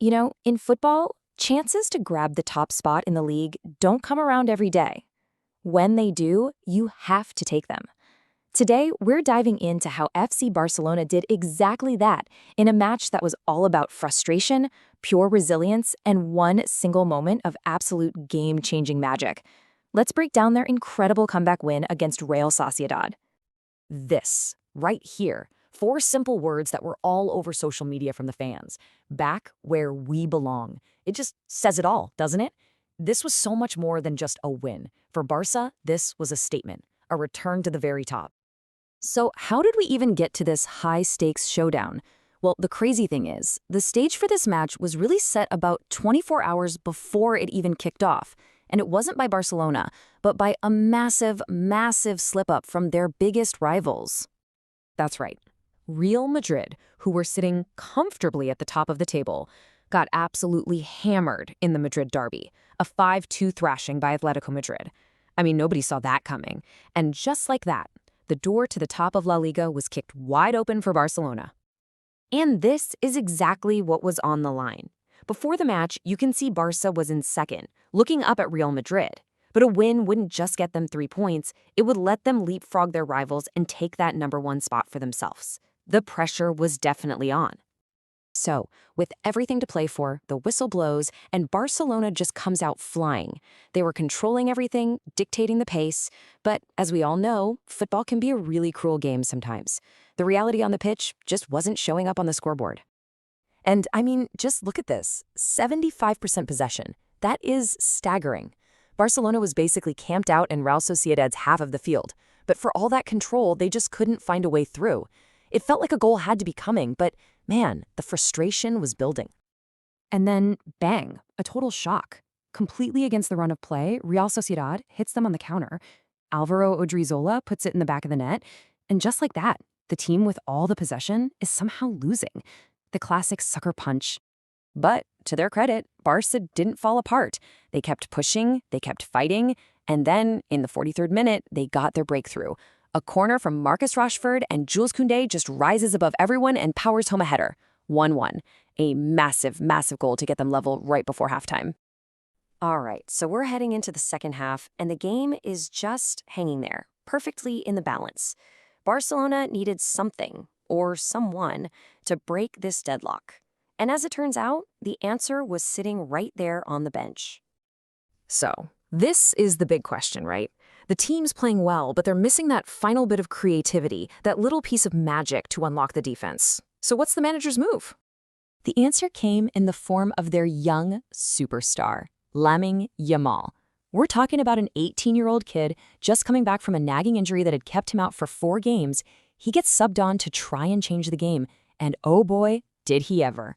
You know, in football, chances to grab the top spot in the league don't come around every day. When they do, you have to take them. Today, we're diving into how FC Barcelona did exactly that in a match that was all about frustration, pure resilience, and one single moment of absolute game-changing magic. Let's break down their incredible comeback win against Real Sociedad. This, right here, four simple words that were all over social media from the fans. Back where we belong. It just says it all, doesn't it? This was so much more than just a win. For Barça, this was a statement, a return to the very top. So how did we even get to this high-stakes showdown? Well, the crazy thing is, the stage for this match was really set about 24 hours before it even kicked off. And it wasn't by Barcelona, but by a massive, massive slip-up from their biggest rivals. That's right. Real Madrid, who were sitting comfortably at the top of the table, got absolutely hammered in the Madrid derby, a 5-2 thrashing by Atletico Madrid. I mean, nobody saw that coming. And just like that, the door to the top of La Liga was kicked wide open for Barcelona. And this is exactly what was on the line. Before the match, you can see Barça was in second, looking up at Real Madrid. But a win wouldn't just get them 3 points, it would let them leapfrog their rivals and take that #1 spot for themselves. The pressure was definitely on. So, with everything to play for, the whistle blows, and Barcelona just comes out flying. They were controlling everything, dictating the pace, but as we all know, football can be a really cruel game sometimes. The reality on the pitch just wasn't showing up on the scoreboard. And I mean, just look at this, 75% possession. That is staggering. Barcelona was basically camped out in Real Sociedad's half of the field, but for all that control, they just couldn't find a way through. It felt like a goal had to be coming, but man, the frustration was building. And then, bang, a total shock. Completely against the run of play, Real Sociedad hits them on the counter. Alvaro Odriozola puts it in the back of the net. And just like that, the team with all the possession is somehow losing. The classic sucker punch. But, to their credit, Barça didn't fall apart. They kept pushing, they kept fighting, and then, in the 43rd minute, they got their breakthrough. A corner from Marcus Rashford, and Jules Koundé just rises above everyone and powers home a header. 1-1. A massive, massive goal to get them level right before halftime. All right, so we're heading into the second half, and the game is just hanging there, perfectly in the balance. Barcelona needed something, or someone, to break this deadlock. And as it turns out, the answer was sitting right there on the bench. So, this is the big question, right? The team's playing well, but they're missing that final bit of creativity, that little piece of magic to unlock the defense. So what's the manager's move? The answer came in the form of their young superstar, Lamine Yamal. We're talking about an 18-year-old kid just coming back from a nagging injury that had kept him out for 4 games. He gets subbed on to try and change the game, and oh boy, did he ever.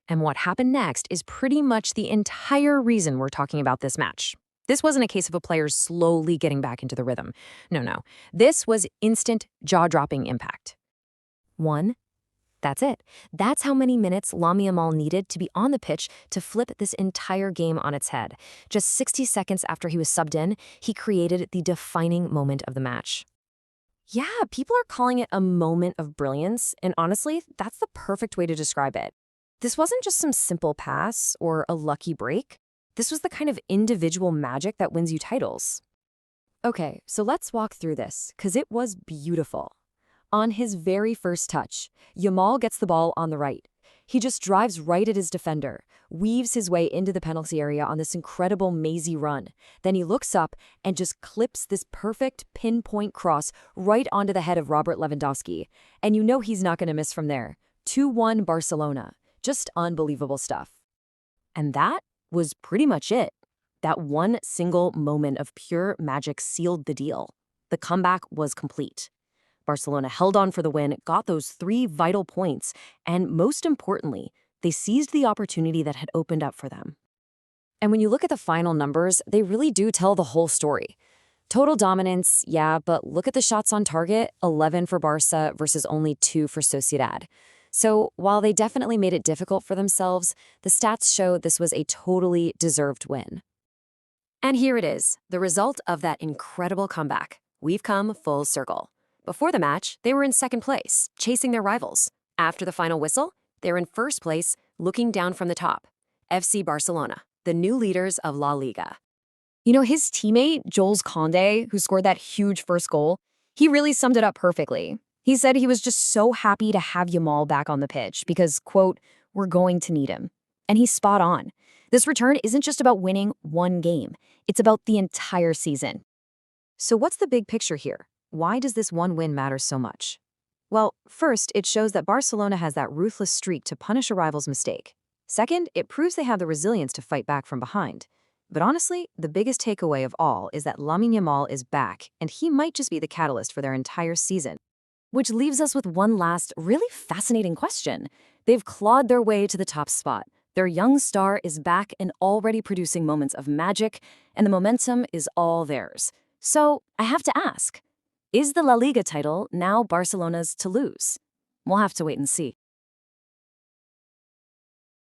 And what happened next is pretty much the entire reason we're talking about this match. This wasn't a case of a player slowly getting back into the rhythm. No. This was instant, jaw-dropping impact. 1. That's it. That's how many minutes Lamine Yamal needed to be on the pitch to flip this entire game on its head. Just 60 seconds after he was subbed in, he created the defining moment of the match. Yeah, people are calling it a moment of brilliance, and honestly, that's the perfect way to describe it. This wasn't just some simple pass or a lucky break. This was the kind of individual magic that wins you titles. Okay, so let's walk through this, because it was beautiful. On his very first touch, Yamal gets the ball on the right. He just drives right at his defender, weaves his way into the penalty area on this incredible mazy run. Then he looks up and just clips this perfect pinpoint cross right onto the head of Robert Lewandowski. And you know he's not going to miss from there. 2-1 Barcelona. Just unbelievable stuff. And that was pretty much it. That one single moment of pure magic sealed the deal. The comeback was complete. Barcelona held on for the win, got those 3 vital points, and most importantly, they seized the opportunity that had opened up for them. And when you look at the final numbers, they really do tell the whole story. Total dominance, yeah, but look at the shots on target, 11 for Barça versus only 2 for Sociedad. So while they definitely made it difficult for themselves, the stats show this was a totally deserved win. And here it is, the result of that incredible comeback. We've come full circle. Before the match, they were in second place, chasing their rivals. After the final whistle, they're in first place, looking down from the top. FC Barcelona, the new leaders of La Liga. You know, his teammate, Jules Condé, who scored that huge first goal, he really summed it up perfectly. He said he was just so happy to have Yamal back on the pitch because, quote, we're going to need him. And he's spot on. This return isn't just about winning one game. It's about the entire season. So what's the big picture here? Why does this one win matter so much? Well, first, it shows that Barcelona has that ruthless streak to punish a rival's mistake. Second, it proves they have the resilience to fight back from behind. But honestly, the biggest takeaway of all is that Lamine Yamal is back, and he might just be the catalyst for their entire season. Which leaves us with one last, really fascinating question. They've clawed their way to the top spot. Their young star is back and already producing moments of magic, and the momentum is all theirs. So, I have to ask, is the La Liga title now Barcelona's to lose? We'll have to wait and see.